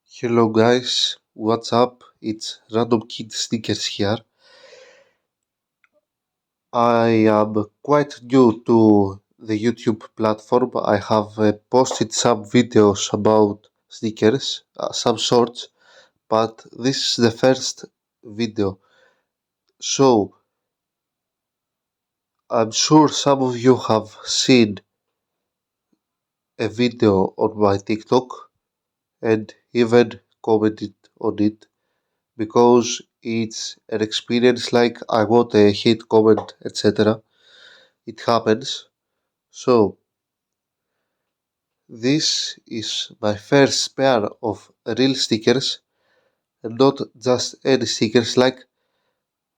Hello guys, what's up? It's Random Kid Sneakers here. I am quite new to the YouTube platform. I have posted some videos about sneakers, some shorts, but this is the first video. So I'm sure some of you have seen a video on my TikTok and even commented on it because it's an experience like I want a hate comment, etc. It happens. So, this is my first pair of real stickers and not just any stickers. Like,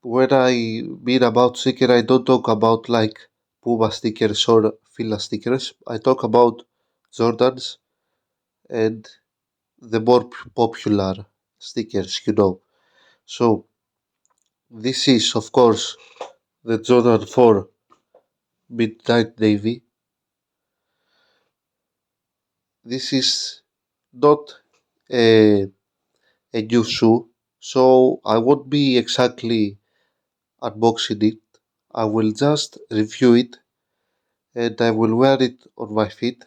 when I mean about sticker, I don't talk about like Puma stickers or Fila stickers. I talk about Jordans and the more popular stickers. So, this is, of course, the Jordan 4 Midnight Navy. This is not a a new shoe, so I won't be exactly unboxing it. I will just review it and I will wear it on my feet.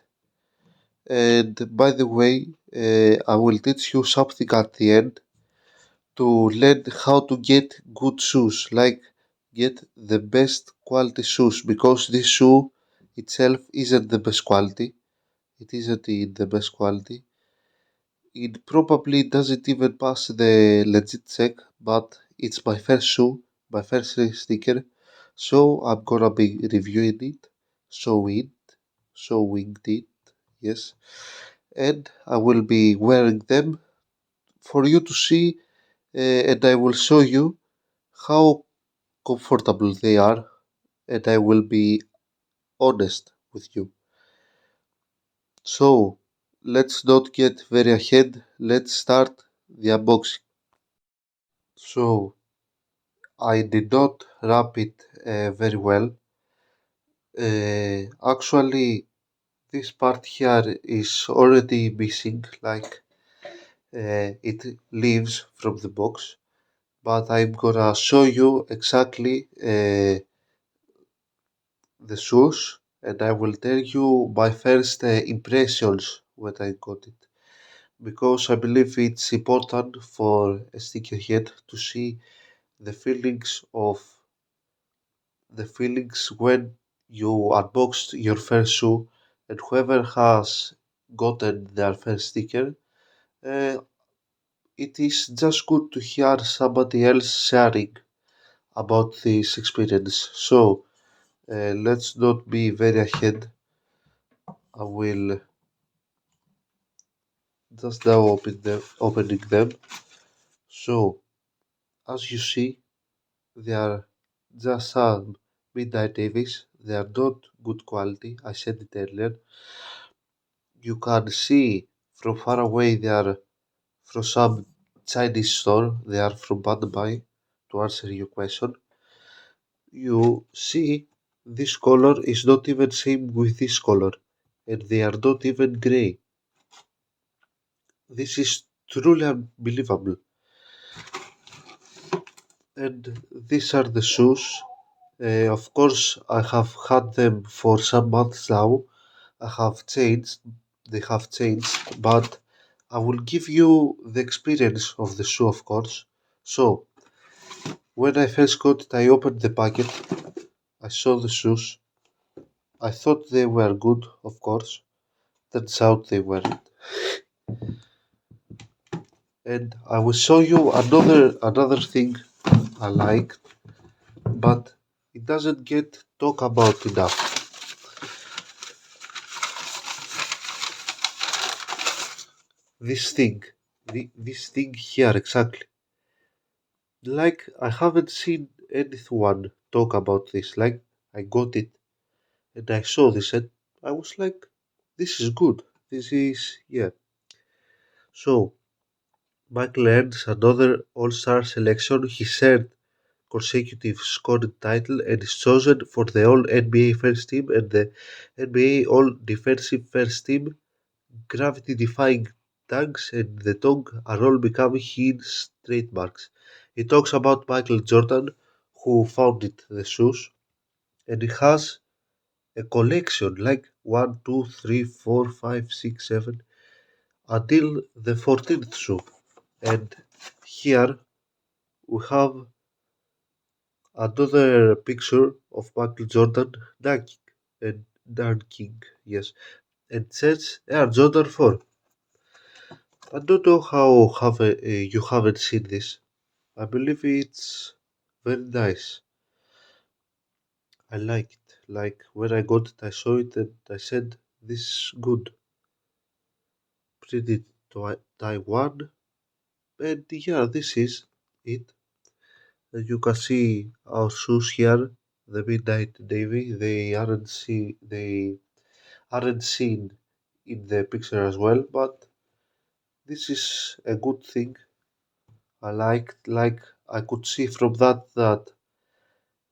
And by the way, I will teach you something at the end to learn how to get good shoes, like get the best quality shoes, because this shoe itself isn't the best quality. It isn't in the best quality. It probably doesn't even pass the legit check, but it's my first shoe, my first sticker, so I'm gonna be reviewing it, showing, showing it, yes, and I will be wearing them for you to see, and I will show you how comfortable they are, and I will be honest with you. So let's not get very ahead. Let's start the unboxing. So I did not wrap it very well. Actually, this part here is already missing, like it leaves from the box. But I'm gonna show you exactly the shoes, and I will tell you my first impressions when I got it. Because I believe it's important for a sneakerhead to see the feelings of the feelings when you unboxed your first shoe, and whoever has gotten their first sticker, uh, it is just good to hear somebody else sharing about this experience. So let's not be very ahead. I will just now opening them. So as you see, they are just some Midnight Davies. They are not good quality. I said it earlier. You can see from far away they are from some Chinese store. They are from Bandai. To answer your question, you see this color is not even same with this color, and they are not even gray. This is truly unbelievable. And these are the shoes. Of course, I have had them for some months now. I have changed. They have changed, but I will give you the experience of the shoe, of course. So, when I first got it, I opened the packet. I saw the shoes. I thought they were good, of course. Turns out they weren't. And I will show you another thing I like, but it doesn't get talked about enough. This thing, this thing here exactly. Like I haven't seen anyone talk about this. Like I got it and I saw this and I was like, this is good. This is yeah. So Michael earns another All-Star selection, his third consecutive scoring title, and is chosen for the All NBA First Team and the NBA All Defensive First Team, gravity-defying tags and the tongue are all becoming his trademarks. He talks about Michael Jordan, who founded the shoes, and he has a collection like one, 2, 3, 4, 5, 6, 7 until the 14th shoe. And here we have another picture of Michael Jordan dunking, yes, and says Air Jordan 4. I don't know how you haven't seen this. I believe it's very nice. I like it. Like when I got it, I saw it and I said, "This is good." Pretty Taiwan, and yeah, this is it. As you can see our shoes here, the Midnight Navy. They aren't seen in the picture as well, but this is a good thing. Like I could see from that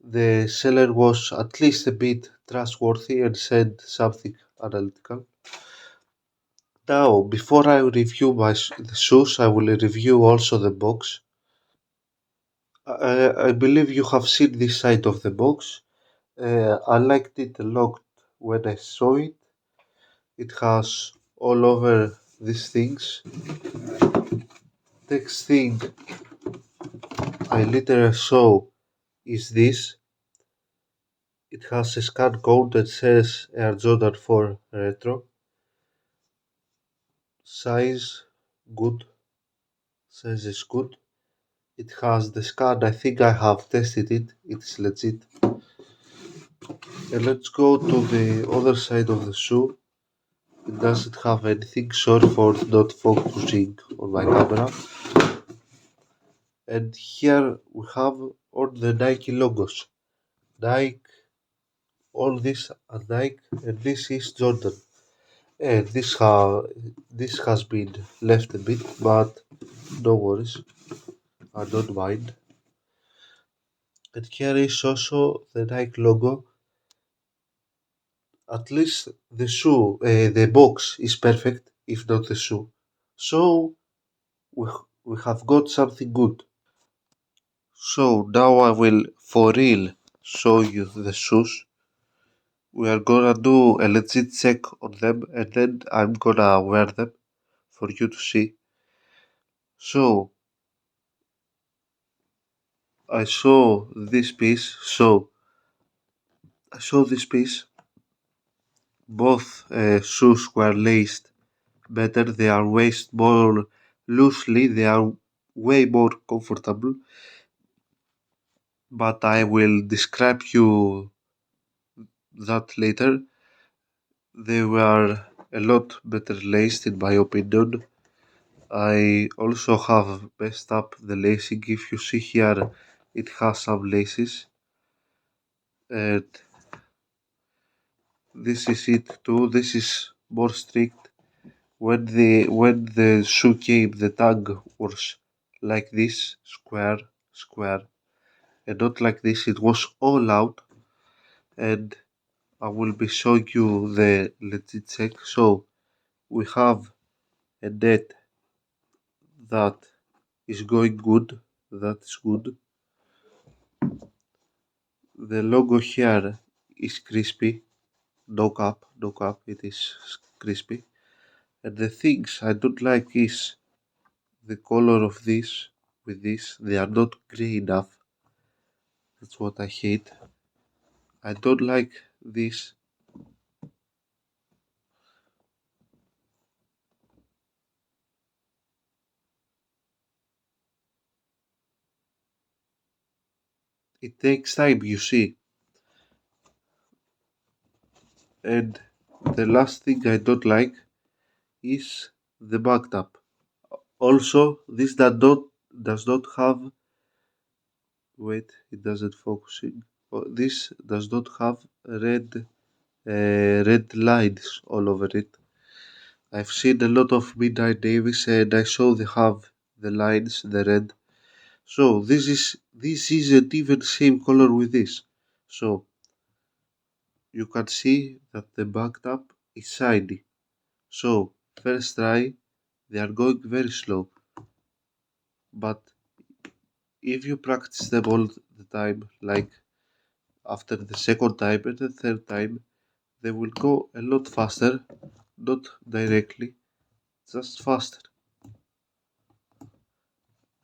the seller was at least a bit trustworthy and said something analytical. Now, before I review the shoes, I will review also the box. I believe you have seen this side of the box. I liked it a lot when I saw it. It has all over these things. Next thing I later saw is this. It has a scan code that says Air Jordan 4 Retro. Size good. Size is good. It has the scan. I think I have tested it. It's legit. And let's go to the other side of the shoe. It doesn't have anything. Sorry for not focusing on my camera. And here we have all the Nike logos. Nike, all this are Nike, and this is Jordan. And this has been left a bit, but no worries, I don't mind. And here is also the Nike logo. At least the box is perfect, if not the shoe. So we have got something good. So now I will for real show you the shoes. We are gonna do a legit check on them and then I'm gonna wear them for you to see. So I saw this piece. I saw this piece. Both shoes were laced better. They are laced more loosely. They are way more comfortable. But I will describe you that later. They were a lot better laced in my opinion. I also have messed up the lacing. If you see here, it has some laces. And this is it too. This is more strict. When the shoe came, the tag was like this, square, and not like this. It was all out, and I will be showing you the legit check. So we have a net that is going good. That is good. The logo here is crispy. No cap, no cap. It is crispy. And the things I don't like is the color of this with this. They are not grey enough. That's what I hate. I don't like this. It takes time, you see. And the last thing I don't like is the back tap. Also, this does not have. Wait, it doesn't focusing. Oh, this does not have red lines all over it. I've seen a lot of Midnight Davis and I saw they have the lines, the red. So this isn't even same color with this. So you can see that the back tap is shiny. So first try, they are going very slow. But if you practice them all the time, like after the second time and the third time, they will go a lot faster, not directly, just faster.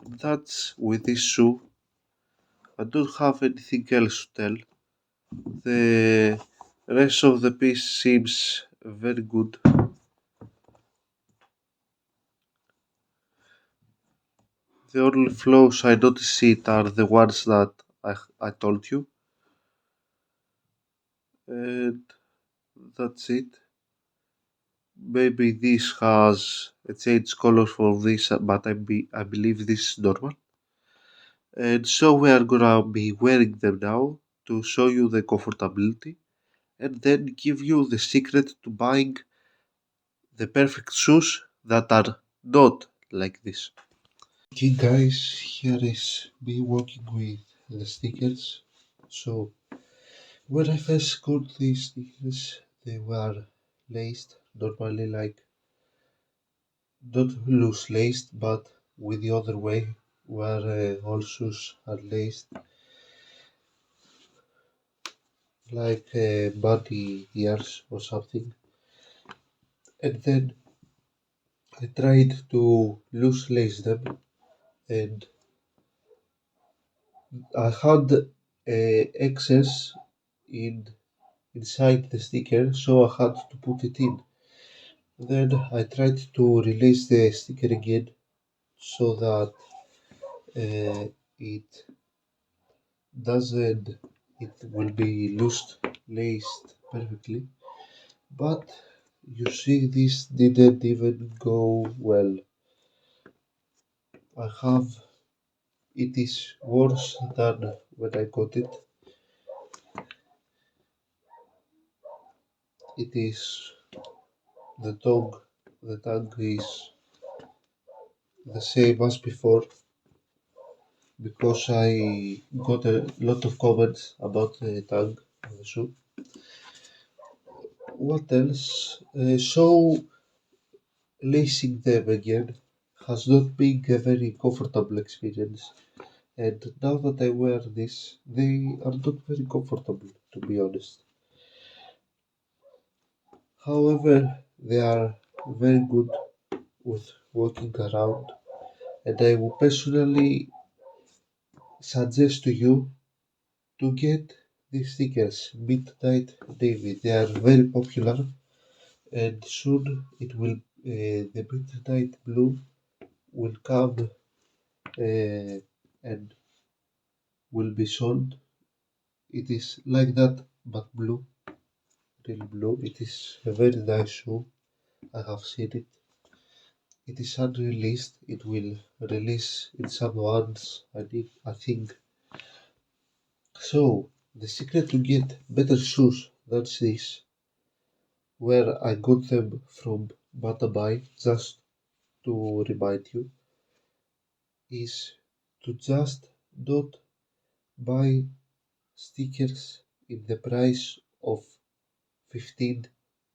That's with this shoe. I don't have anything else to tell. The rest of the piece seems very good. The only flaws I notice it are the ones that I told you, and that's it. Maybe this has a change color for this, but I believe this is normal. And so we are gonna be wearing them now to show you the comfortability and then give you the secret to buying the perfect shoes that are not like this. Okay guys, here is me working with the stickers. So when I first got these stickers, they were laced normally, like not loose laced, but with the other way, where all shoes are laced, like bunny ears or something. And then I tried to loose lace them, and I had excess in inside the sticker, so I had to put it in. Then I tried to release the sticker again so that it doesn't, it will be loosed, laced perfectly. But you see, this didn't even go well. I have, it is worse than when I got it. It is the tongue, the tongue is the same as before because I got a lot of comments about the tongue of the shoe. What else? So lacing them again has not been a very comfortable experience. And now that I wear this, they are not very comfortable, to be honest. However, they are very good with walking around, and I would personally suggest to you to get these stickers, Midnight Navy. They are very popular, and soon it will the Midnight Blue will come and will be sold. It is like that, but blue, real blue. It is a very nice shoe. I have seen it. It is unreleased. It will release in some months, I think. So, the secret to get better shoes than this, where I got them from Batabai, just to remind you, is to just not buy stickers in the price of 15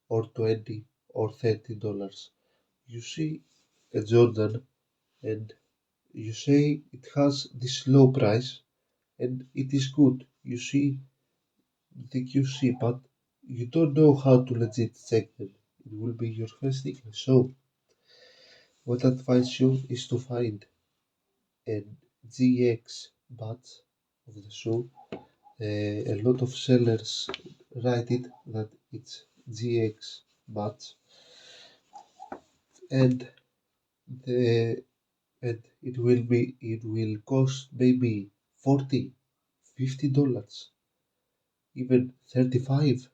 or 20 or $30. You see a Jordan and you say it has this low price and it is good. You see the QC, but you don't know how to legit check them. It will be your first sticker. So, what I advise you is to find an GX batch of the shoe. A lot of sellers write it that it's GX batch, and the and it will cost maybe 40, $50, even 35.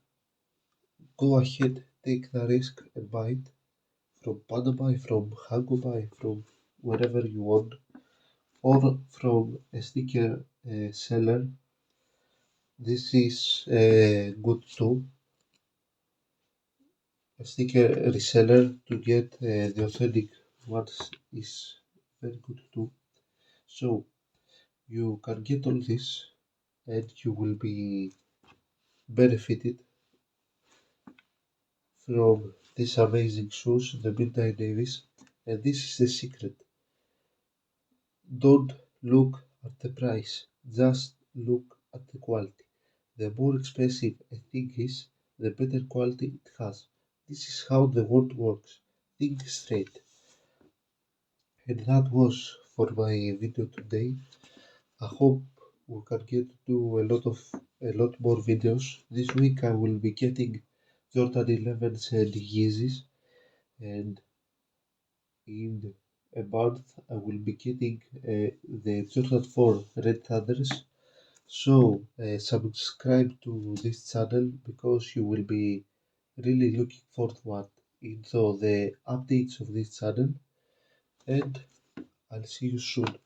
Go ahead, take the risk and buy it from Panabuy, from Hagobuy, from wherever you want, or from a sticker seller. This is good too. A sticker reseller to get the authentic ones is very good too. So you can get all this and you will be benefited from these amazing shoes, the Midnight Navies. And this is the secret. Don't look at the price, just look at the quality. The more expensive a thing is, the better quality it has. This is how the world works. Think straight. And that was for my video today. I hope we can get to do a lot more videos. This week I will be getting Jordan 11s and Yeezys, and in a month I will be getting the Jordan 4 Red Thunders. So subscribe to this channel because you will be really looking forward into the updates of this channel, and I'll see you soon.